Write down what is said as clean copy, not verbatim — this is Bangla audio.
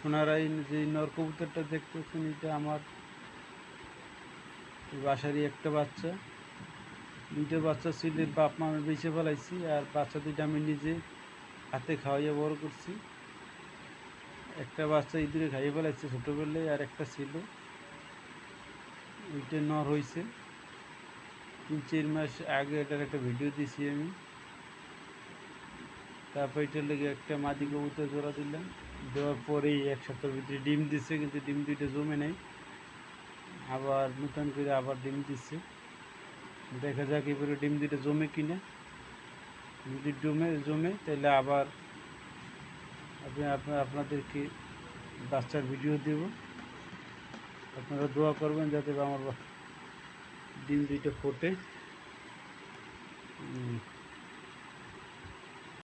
আপনারা এই যে নর কবুতরটা দেখতেছেন, এটা আমার বাসারই একটা বাচ্চা। দুইটা বাচ্চা ছিল, বাপ মা আমি বেঁচে ফেলাইছি, আর বাচ্চা দুইটা আমি নিজে হাতে খাওয়াইয়া বড় করছি। একটা বাচ্চা ইঁদুরে খাইয়ে ফেলাইছে ছোটোবেলায়, আর একটা ছিল, ওইটা নর হয়েছে 3-4 মাস আগে। এটার একটা ভিডিও দিছি আমি। তারপর এটার লেগে একটা মাদি কবুতর জোড়া দিলাম, দেওয়ার পরেই 1 সপ্তাহের ভিতরে ডিম দিচ্ছে, কিন্তু ডিম দুইটা জমে নেই, আবার নতুন করে আবার ডিম দিচ্ছে। দেখা যাক এবারে ডিম দুইটা জমে কিনা। যদি জমে তাহলে আবার আপনাদেরকে বাচ্চার ভিডিও দেব। আপনারা দোয়া করবেন যাতে আমার ডিম দুইটা ফোটে।